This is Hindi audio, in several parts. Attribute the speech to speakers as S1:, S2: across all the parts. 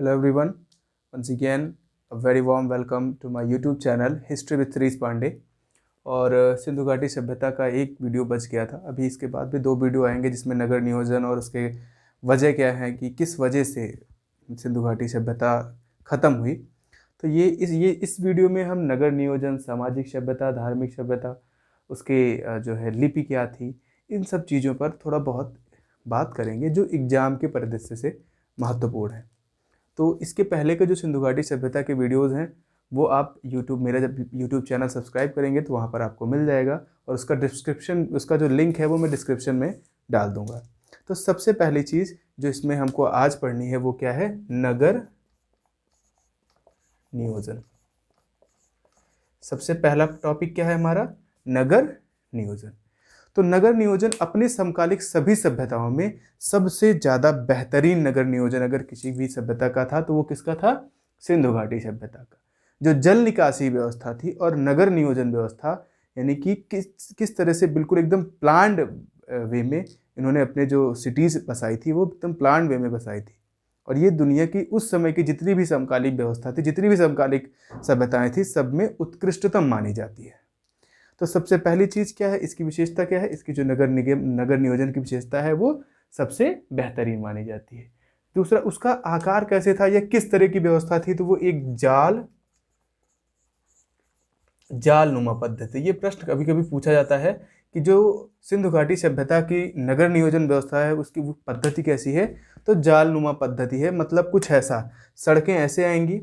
S1: Hello everyone, once again a very warm welcome to my YouTube channel History with Srish Pandey. और सिंधु घाटी सभ्यता का एक वीडियो बच गया था, अभी इसके बाद भी दो वीडियो आएंगे जिसमें नगर नियोजन और उसके वजह क्या है कि किस वजह से सिंधु घाटी सभ्यता ख़त्म हुई। तो इस वीडियो में हम नगर नियोजन, सामाजिक सभ्यता, धार्मिक सभ्यता, उसके जो है लिपि क्या थी, इन सब चीज़ों पर थोड़ा बहुत बात करेंगे जो एग्ज़ाम के परिदृश्य से महत्वपूर्ण है। तो इसके पहले के जो सिंधु घाटी सभ्यता के वीडियोस हैं वो आप मेरा जब यूट्यूब चैनल सब्सक्राइब करेंगे तो वहाँ पर आपको मिल जाएगा, और उसका जो लिंक है वो मैं डिस्क्रिप्शन में डाल दूँगा। तो सबसे पहली चीज़ जो इसमें हमको आज पढ़नी है वो क्या है? नगर नियोजन। सबसे पहला टॉपिक क्या है हमारा? नगर नियोजन। तो नगर नियोजन अपने समकालिक सभी सभ्यताओं में सबसे ज़्यादा बेहतरीन नगर नियोजन अगर किसी भी सभ्यता का था तो वो किसका था? सिंधु घाटी सभ्यता का। जो जल निकासी व्यवस्था थी और नगर नियोजन व्यवस्था, यानी कि किस तरह से बिल्कुल एकदम प्लान्ड वे में इन्होंने अपने जो सिटीज़ बसाई थी वो एकदम प्लान्ड वे में बसाई थी। और ये दुनिया की उस समय की जितनी भी समकालिक व्यवस्था थी, जितनी भी समकालिक सभ्यताएं थी, सब में उत्कृष्टतम मानी जाती है। तो सबसे पहली चीज़ क्या है, इसकी विशेषता क्या है? इसकी जो नगर नियोजन की विशेषता है वो सबसे बेहतरीन मानी जाती है। दूसरा, उसका आकार कैसे था या किस तरह की व्यवस्था थी? तो वो एक जाल नुमा पद्धति। ये प्रश्न कभी कभी पूछा जाता है कि जो सिंधु घाटी सभ्यता की नगर नियोजन व्यवस्था है उसकी वो पद्धति कैसी है? तो जाल नुमा पद्धति है। मतलब कुछ ऐसा, सड़कें ऐसे आएंगी,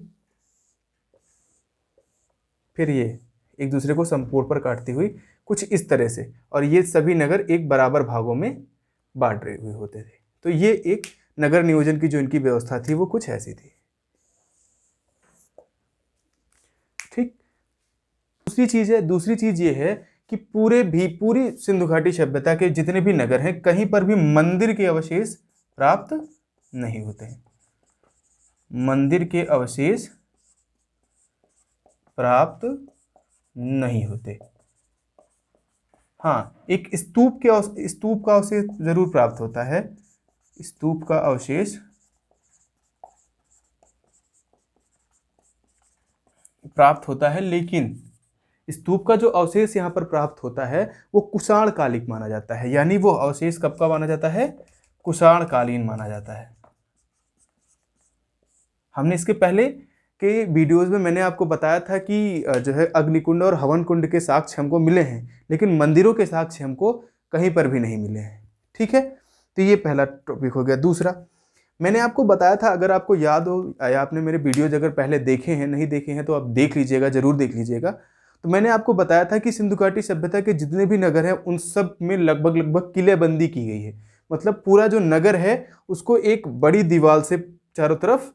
S1: फिर ये एक दूसरे को समकोण पर काटती हुई कुछ इस तरह से, और ये सभी नगर एक बराबर भागों में बांट रहे हुए होते थे। तो ये एक नगर नियोजन की जो इनकी व्यवस्था थी वो कुछ ऐसी थी। ठीक। दूसरी चीज ये है कि पूरी सिंधु घाटी सभ्यता के जितने भी नगर हैं कहीं पर भी मंदिर के अवशेष प्राप्त नहीं होते हैं। मंदिर के अवशेष प्राप्त नहीं होते। हाँ, एक स्तूप का अवशेष जरूर प्राप्त होता है। स्तूप का अवशेष प्राप्त होता है, लेकिन स्तूप का जो अवशेष यहाँ पर प्राप्त होता है वो कुषाण कालिक माना जाता है। यानी वो अवशेष कब का माना जाता है? कुषाण कालीन माना जाता है। हमने इसके पहले के वीडियोस में मैंने आपको बताया था कि जो है अग्निकुंड और हवन कुंड के साक्ष्य हमको मिले हैं, लेकिन मंदिरों के साक्ष्य हमको कहीं पर भी नहीं मिले हैं। ठीक है, तो ये पहला टॉपिक हो गया। दूसरा, मैंने आपको बताया था, अगर आपको याद हो या आपने मेरे वीडियोज अगर पहले देखे हैं, नहीं देखे हैं तो आप देख लीजिएगा, जरूर देख लीजिएगा। तो मैंने आपको बताया था कि सिंधु घाटी सभ्यता के जितने भी नगर हैं उन सब में लगभग किलेबंदी की गई है। मतलब पूरा जो नगर है उसको एक बड़ी दीवार से चारों तरफ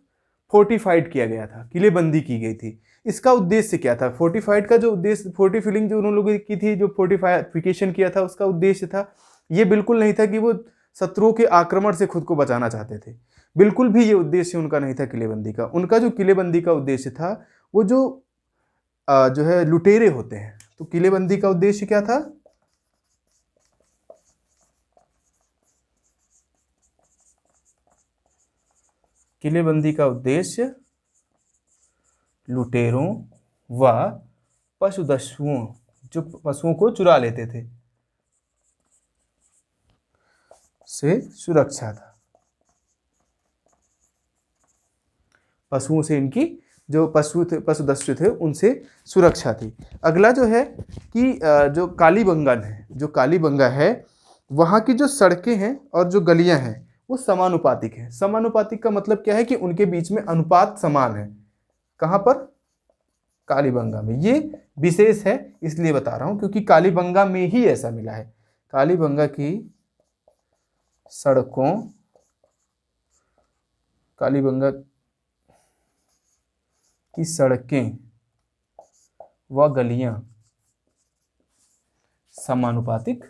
S1: फोर्टिफाइड किया गया था, किलेबंदी की गई थी। इसका उद्देश्य क्या था? फोर्टिफाइड का जो उद्देश्य, फोर्टिफिलिंग जो उन लोगों की थी, जो फोर्टिफिकेशन किया था, उसका उद्देश्य था, ये बिल्कुल नहीं था कि वो शत्रुओं के आक्रमण से खुद को बचाना चाहते थे। बिल्कुल भी ये उद्देश्य उनका नहीं था किलेबंदी का। उनका जो किलेबंदी का उद्देश्य था वो जो है लुटेरे होते हैं। तो किलेबंदी का उद्देश्य क्या था? किलेबंदी का उद्देश्य लुटेरों व पशुदस्युओं, जो पशुओं को चुरा लेते थे, से सुरक्षा था। पशुओं से इनकी जो पशुदस्यु थे उनसे सुरक्षा थी। अगला जो है कि जो कालीबंगा है वहाँ की जो सड़कें हैं और जो गलियां हैं वो समानुपातिक हैं। समानुपातिक का मतलब क्या है कि उनके बीच में अनुपात समान है। कहाँ पर? कालीबंगा में। ये विशेष है इसलिए बता रहा हूँ क्योंकि कालीबंगा में ही ऐसा मिला है। कालीबंगा की सड़कें व गलियां समानुपातिक,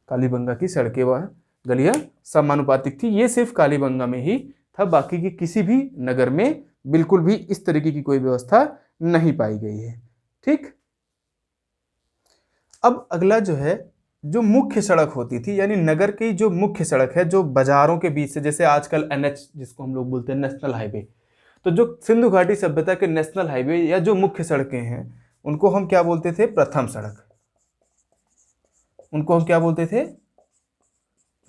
S1: कालीबंगा की सड़कें व गलियां समानुपातिक थी। ये सिर्फ कालीबंगा में ही था, बाकी के किसी भी नगर में बिल्कुल भी इस तरीके की कोई व्यवस्था नहीं पाई गई है। ठीक। अब अगला जो है जो मुख्य सड़क होती थी, यानी नगर की जो मुख्य सड़क है, जो बाजारों के बीच से, जैसे आजकल एनएच जिसको हम लोग बोलते हैं नेशनल हाईवे, तो जो सिंधु घाटी सभ्यता के नेशनल हाईवे या जो मुख्य सड़कें हैं उनको हम क्या बोलते थे? प्रथम सड़क। उनको हम क्या बोलते थे?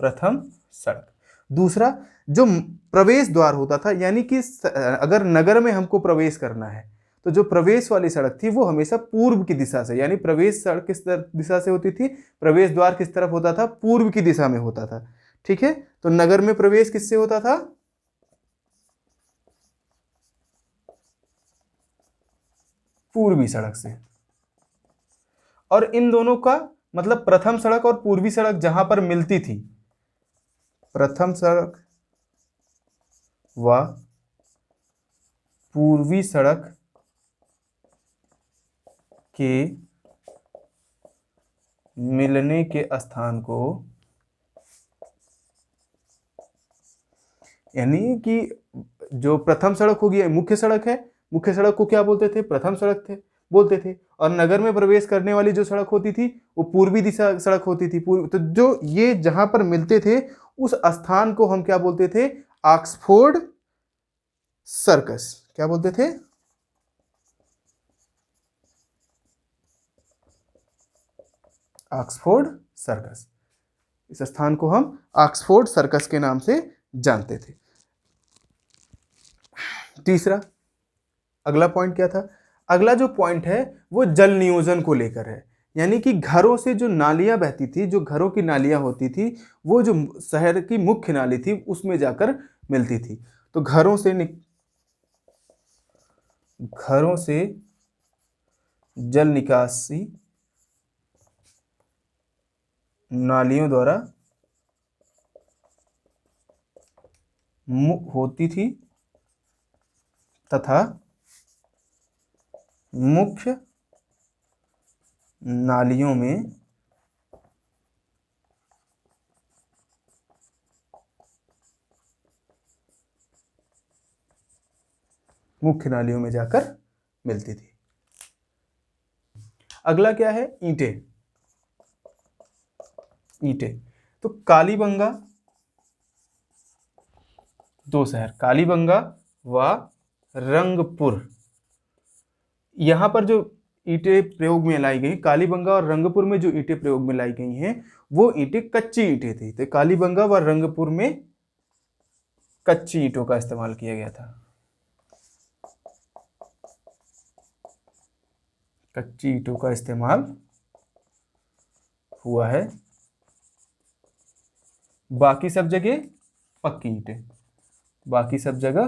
S1: प्रथम सड़क। दूसरा, जो प्रवेश द्वार होता था, यानी कि अगर नगर में हमको प्रवेश करना है तो जो प्रवेश वाली सड़क थी वो हमेशा पूर्व की दिशा से, यानी प्रवेश सड़क किस दिशा से होती थी? प्रवेश द्वार किस तरफ होता था? पूर्व की दिशा में होता था। ठीक है, तो नगर में प्रवेश किससे होता था? पूर्वी सड़क से। और इन दोनों का मतलब प्रथम सड़क और पूर्वी सड़क जहां पर मिलती थी, प्रथम सड़क व पूर्वी सड़क के मिलने के स्थान को, यानी कि जो प्रथम सड़क होगी मुख्य सड़क है, मुख्य सड़क को क्या बोलते थे? प्रथम सड़क बोलते थे। और नगर में प्रवेश करने वाली जो सड़क होती थी वो पूर्वी दिशा सड़क होती थी। तो जो ये जहां पर मिलते थे उस स्थान को हम क्या बोलते थे? Oxford circus. क्या बोलते थे? Oxford circus. इस स्थान को हम ऑक्सफोर्ड सर्कस के नाम से जानते थे। तीसरा, अगला पॉइंट क्या था? अगला जो पॉइंट है वो जल नियोजन को लेकर है, यानी कि घरों से जो नालियां बहती थी, जो घरों की नालियां होती थी, वो जो शहर की मुख्य नाली थी उसमें जाकर मिलती थी। तो घरों से जल निकासी नालियों द्वारा होती थी तथा मुख्य नालियों में जाकर मिलती थी। अगला क्या है? ईंटें। तो कालीबंगा, दो शहर कालीबंगा व रंगपुर, यहां पर जो ईंटें प्रयोग में लाई गई, कालीबंगा और रंगपुर में जो ईंटें प्रयोग में लाई गई हैं वो ईंटें कच्ची ईंटें थी। तो कालीबंगा व रंगपुर में कच्ची ईंटों का इस्तेमाल किया गया था। कच्ची ईंटों का इस्तेमाल हुआ है। बाकी सब जगह पक्की ईंटें, बाकी सब जगह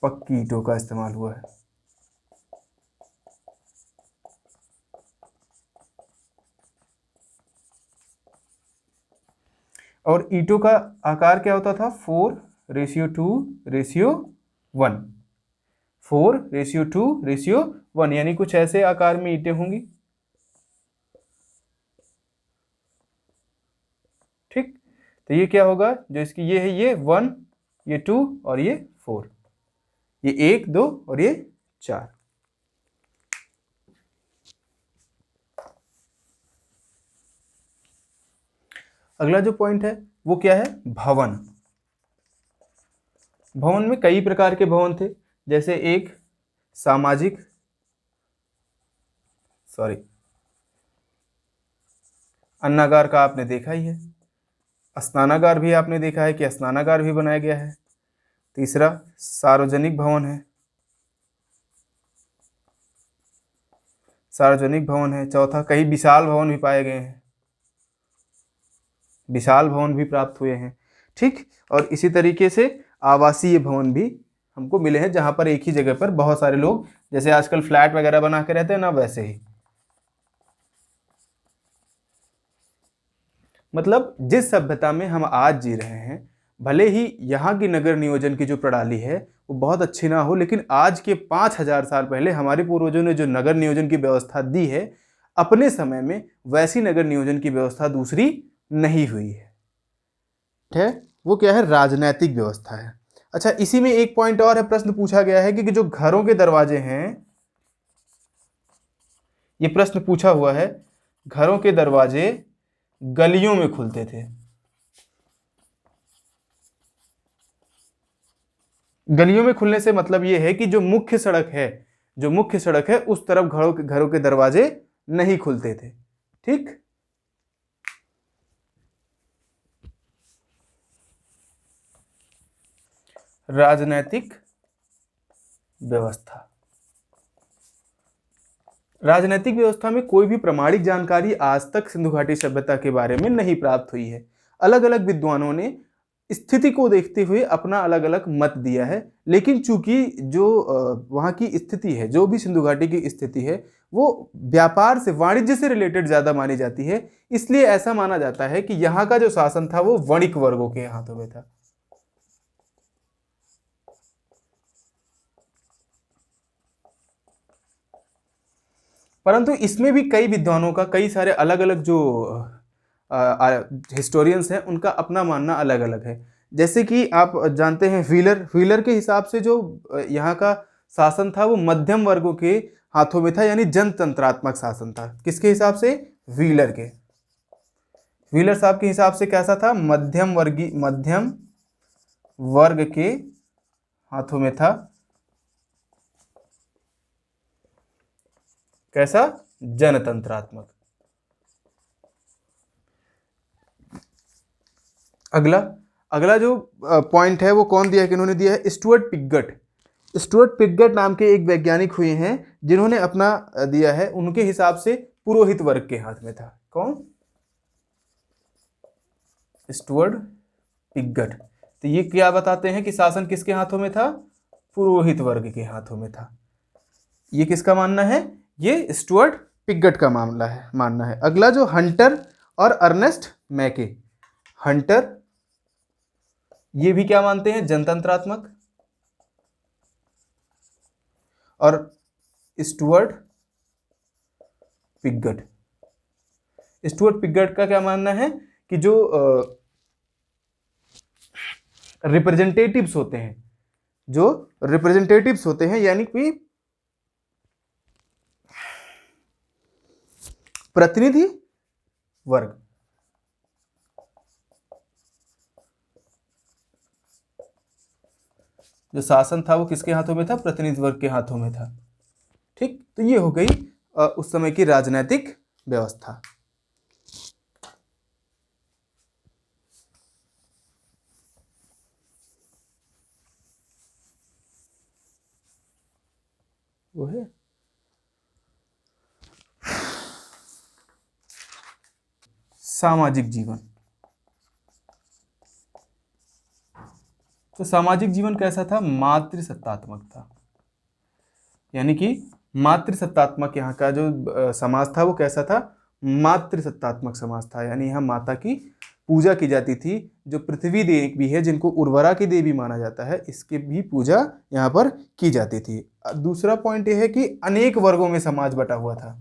S1: पक्की ईंटों का इस्तेमाल हुआ है। और ईंटों का आकार क्या होता था? 4:2:1। 4:2:1, यानी कुछ ऐसे आकार में ईंटें होंगी। ठीक, तो ये क्या होगा? जो इसकी ये है, ये 1, ये 2 और ये 4, ये 1, 2 और ये 4। अगला जो पॉइंट है वो क्या है? भवन। भवन में कई प्रकार के भवन थे, जैसे एक सामाजिक अन्नागार का आपने देखा ही है, स्नानागार भी आपने देखा है कि स्नानागार भी बनाया गया है। तीसरा सार्वजनिक भवन है, सार्वजनिक भवन है। चौथा कई विशाल भवन भी पाए गए हैं, विशाल भवन भी प्राप्त हुए हैं। ठीक, और इसी तरीके से आवासीय भवन भी हमको मिले हैं, जहां पर एक ही जगह पर बहुत सारे लोग, जैसे आजकल फ्लैट वगैरह बना के रहते हैं ना, वैसे ही। मतलब जिस सभ्यता में हम आज जी रहे हैं, भले ही यहाँ की नगर नियोजन की जो प्रणाली है वो बहुत अच्छी ना हो, लेकिन आज के 5000 साल पहले हमारे पूर्वजों ने जो नगर नियोजन की व्यवस्था दी है, अपने समय में वैसी नगर नियोजन की व्यवस्था दूसरी नहीं हुई है। वो क्या है? राजनैतिक व्यवस्था है। अच्छा, इसी में एक पॉइंट और है, प्रश्न पूछा गया है कि जो घरों के दरवाजे हैं, ये प्रश्न पूछा हुआ है घरों के दरवाजे गलियों में खुलते थे। गलियों में खुलने से मतलब ये है कि जो मुख्य सड़क है, जो मुख्य सड़क है उस तरफ घरों के दरवाजे नहीं खुलते थे। ठीक। राजनैतिक व्यवस्था। राजनीतिक व्यवस्था में कोई भी प्रमाणिक जानकारी आज तक सिंधु घाटी सभ्यता के बारे में नहीं प्राप्त हुई है। अलग अलग विद्वानों ने स्थिति को देखते हुए अपना अलग अलग मत दिया है, लेकिन चूंकि जो वहाँ की स्थिति है, जो भी सिंधु घाटी की स्थिति है, वो व्यापार से, वाणिज्य से रिलेटेड ज्यादा मानी जाती है, इसलिए ऐसा माना जाता है कि यहाँ का जो शासन था वो वणिक वर्गों के हाथों में था। परंतु इसमें भी कई विद्वानों का, कई सारे अलग अलग जो हिस्टोरियंस हैं, उनका अपना मानना अलग अलग है। जैसे कि आप जानते हैं व्हीलर के हिसाब से जो यहाँ का शासन था वो मध्यम वर्गों के हाथों में था, यानी जनतंत्रात्मक शासन था। किसके हिसाब से? व्हीलर के। व्हीलर साहब के हिसाब से कैसा था? मध्यम वर्ग के हाथों में था। कैसा? जनतंत्रात्मक। अगला जो पॉइंट है वो कौन दिया है, किन्होंने दिया है? Stuart Piggott. स्टुअर्ट पिगट नाम के एक वैज्ञानिक हुए हैं जिन्होंने अपना दिया है। उनके हिसाब से पुरोहित वर्ग के हाथ में था। कौन? Stuart Piggott. तो ये क्या बताते हैं कि शासन किसके हाथों में था? पुरोहित वर्ग के हाथों में था। ये किसका मानना है? ये स्टुअर्ट पिगट का मानना है। अगला जो हंटर और अर्नेस्ट मैके। हंटर, ये भी क्या मानते हैं? जनतंत्रात्मक। और स्टुअर्ट पिगट। स्टुअर्ट पिगट का क्या मानना है कि जो रिप्रेजेंटेटिव्स होते हैं, यानी कि प्रतिनिधि वर्ग, जो शासन था वो किसके हाथों में था? प्रतिनिधि वर्ग के हाथों में था। ठीक। तो ये हो गई उस समय की राजनीतिक व्यवस्था। वो है सामाजिक जीवन। तो सामाजिक जीवन कैसा था? मातृसत्तात्मक था। यानी कि मातृसत्तात्मक यहाँ का जो समाज था वो कैसा था? मातृसत्तात्मक समाज था। यानी यहाँ माता की पूजा की जाती थी। जो पृथ्वी देवी भी है, जिनको उर्वरा की देवी माना जाता है, इसकी भी पूजा यहाँ पर की जाती थी। दूसरा पॉइंट यह है कि अनेक वर्गों में समाज बटा हुआ था।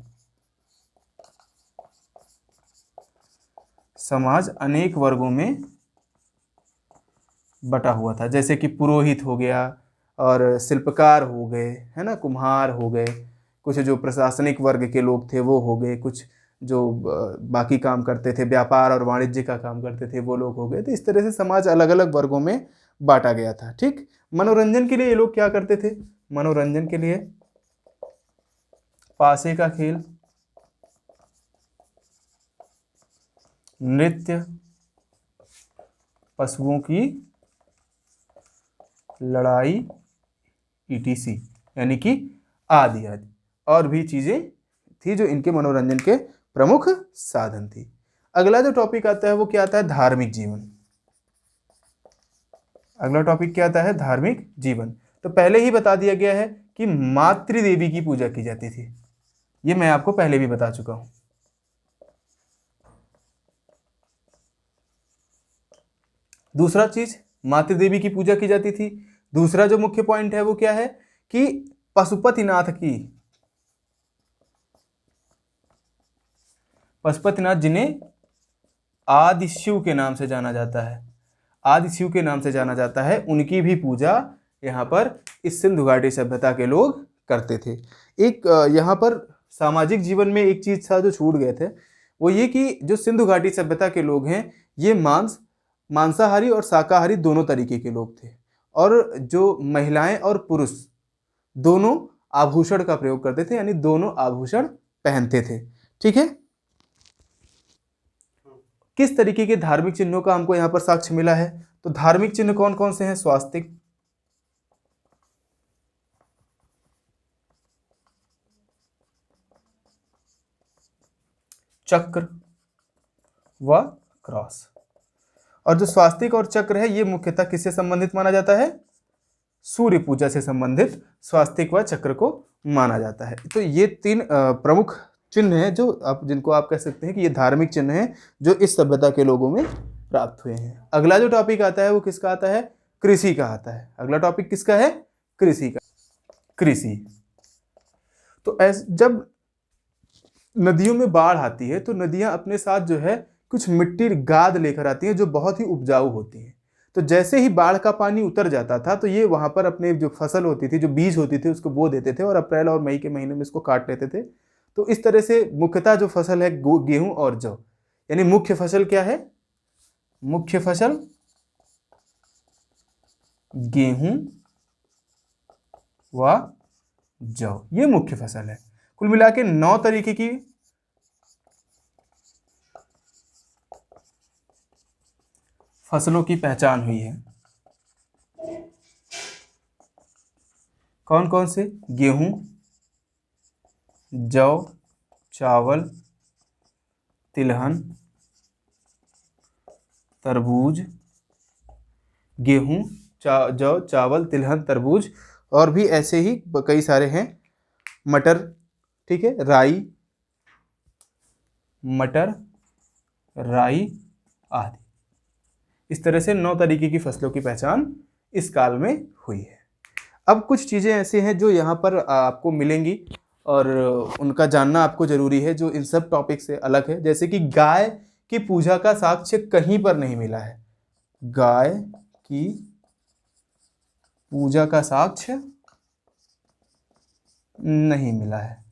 S1: समाज अनेक वर्गों में बटा हुआ था, जैसे कि पुरोहित हो गया, और शिल्पकार हो गए, है ना, कुम्हार हो गए, कुछ जो प्रशासनिक वर्ग के लोग थे वो हो गए, कुछ जो बाकी काम करते थे, व्यापार और वाणिज्य का काम करते थे, वो लोग हो गए। तो इस तरह से समाज अलग अलग वर्गों में बांटा गया था। ठीक। मनोरंजन के लिए ये लोग क्या करते थे? मनोरंजन के लिए पासे का खेल, नृत्य, पशुओं की लड़ाई, ईटीसी, यानी कि आदि आदि और भी चीजें थी जो इनके मनोरंजन के प्रमुख साधन थी। अगला जो टॉपिक आता है वो क्या आता है? धार्मिक जीवन। अगला टॉपिक क्या आता है? धार्मिक जीवन। तो पहले ही बता दिया गया है कि मातृदेवी की पूजा की जाती थी। ये मैं आपको पहले भी बता चुका हूं। दूसरा चीज, मातृदेवी की पूजा की जाती थी। दूसरा जो मुख्य पॉइंट है वो क्या है कि पशुपतिनाथ, जिन्हें आदि शिव के नाम से जाना जाता है, आदि शिव के नाम से जाना जाता है, उनकी भी पूजा यहाँ पर इस सिंधु घाटी सभ्यता के लोग करते थे। एक यहाँ पर सामाजिक जीवन में एक चीज था जो छूट गए थे वो ये कि जो सिंधु घाटी सभ्यता के लोग हैं ये मांसाहारी और शाकाहारी दोनों तरीके के लोग थे, और जो महिलाएं और पुरुष दोनों आभूषण का प्रयोग करते थे, यानी दोनों आभूषण पहनते थे। ठीक है। किस तरीके के धार्मिक चिन्हों का हमको यहाँ पर साक्ष्य मिला है? तो धार्मिक चिन्ह कौन कौन से हैं? स्वास्तिक, चक्र व क्रॉस। और जो स्वास्तिक और चक्र है ये मुख्यतः किससे संबंधित माना जाता है? सूर्य पूजा से संबंधित स्वास्तिक व चक्र को माना जाता है। तो ये तीन प्रमुख चिन्ह हैं जो जिनको आप कह सकते हैं कि ये धार्मिक चिन्ह हैं जो इस सभ्यता के लोगों में प्राप्त हुए हैं। अगला जो टॉपिक आता है वो किसका आता है? कृषि का आता है। अगला टॉपिक किसका है? कृषि का। कृषि तो जब नदियों में बाढ़ आती है तो नदियां अपने साथ जो है कुछ मिट्टी गाद लेकर आती हैं जो बहुत ही उपजाऊ होती हैं। तो जैसे ही बाढ़ का पानी उतर जाता था तो ये वहां पर अपने जो फसल होती थी, जो बीज होती थी, उसको बो देते थे और अप्रैल और मई के महीने में इसको काट लेते थे। तो इस तरह से मुख्यतः जो फसल है गेहूं और जौ, यानी मुख्य फसल क्या है? मुख्य फसल गेहूं व जौ, ये मुख्य फसल है। कुल मिला के 9 तरीके की फसलों की पहचान हुई है। कौन कौन से? गेहूं, जौ, चावल, तिलहन, तरबूज। गेहूं, जौ, चावल, तिलहन, तरबूज, और भी ऐसे ही कई सारे हैं। मटर, ठीक है, राई, मटर, राई आदि। इस तरह से 9 तरीके की फसलों की पहचान इस काल में हुई है। अब कुछ चीज़ें ऐसे हैं जो यहाँ पर आपको मिलेंगी और उनका जानना आपको जरूरी है, जो इन सब टॉपिक से अलग है। जैसे कि गाय की पूजा का साक्ष्य कहीं पर नहीं मिला है। गाय की पूजा का साक्ष्य नहीं मिला है,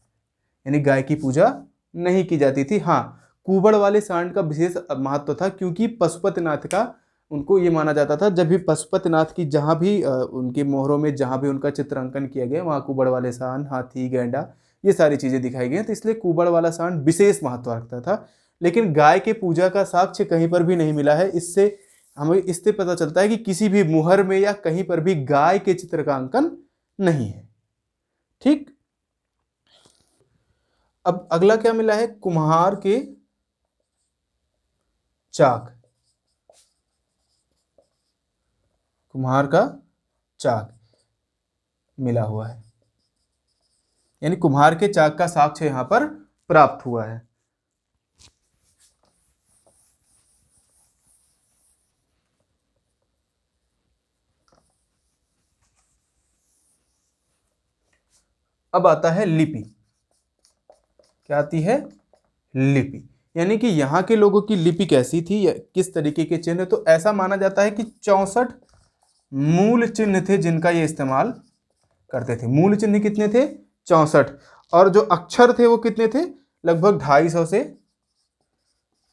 S1: यानी गाय की पूजा नहीं की जाती थी। हाँ, कुबड़ वाले सांड का विशेष महत्व था, क्योंकि पशुपतिनाथ का उनको ये माना जाता था, जब भी पशुपतिनाथ की जहाँ भी उनके मोहरों में जहाँ भी उनका चित्रांकन किया गया वहाँ कुबड़ वाले सांड, हाथी, गैंडा, ये सारी चीज़ें दिखाई गई, तो इसलिए कुबड़ वाला सांड विशेष महत्व रखता था। लेकिन गाय के पूजा का साक्ष्य कहीं पर भी नहीं मिला है। इससे पता चलता है कि किसी भी मुहर में या कहीं पर भी गाय के चित्र का अंकन नहीं है। ठीक। अब अगला क्या मिला है? कुम्हार के चाक। कुम्हार का चाक मिला हुआ है, यानी कुम्हार के चाक का साक्ष्य यहां पर प्राप्त हुआ है। अब आता है लिपि। क्या आती है? लिपि, यानी कि यहाँ के लोगों की लिपि कैसी थी या किस तरीके के चिन्ह। तो ऐसा माना जाता है कि 64 मूल चिन्ह थे जिनका ये इस्तेमाल करते थे। मूल चिन्ह कितने थे? 64। और जो अक्षर थे वो कितने थे? लगभग 250 से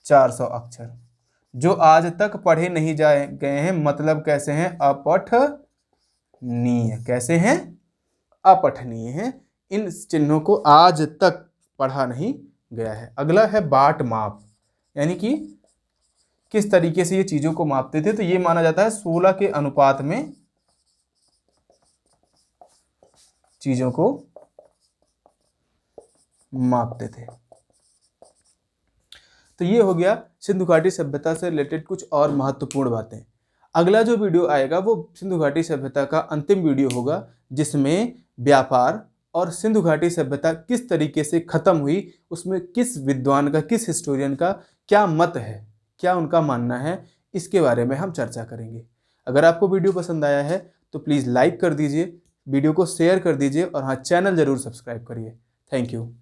S1: 400 अक्षर, जो आज तक पढ़े नहीं गए हैं। मतलब कैसे हैं? अपठनीय। कैसे हैं? अपठनीय हैं। इन चिन्हों को आज तक पढ़ा नहीं गया है। अगला है बाट माप, यानी कि किस तरीके से ये चीजों को मापते थे। तो ये माना जाता है 16 के अनुपात में चीजों को मापते थे। तो ये हो गया सिंधु घाटी सभ्यता से रिलेटेड कुछ और महत्वपूर्ण बातें। अगला जो वीडियो आएगा वो सिंधु घाटी सभ्यता का अंतिम वीडियो होगा, जिसमें व्यापार और सिंधु घाटी सभ्यता किस तरीके से खत्म हुई, उसमें किस विद्वान का, किस हिस्टोरियन का क्या मत है, क्या उनका मानना है, इसके बारे में हम चर्चा करेंगे। अगर आपको वीडियो पसंद आया है तो प्लीज़ लाइक कर दीजिए, वीडियो को शेयर कर दीजिए और हाँ, चैनल ज़रूर सब्सक्राइब करिए। Thank you.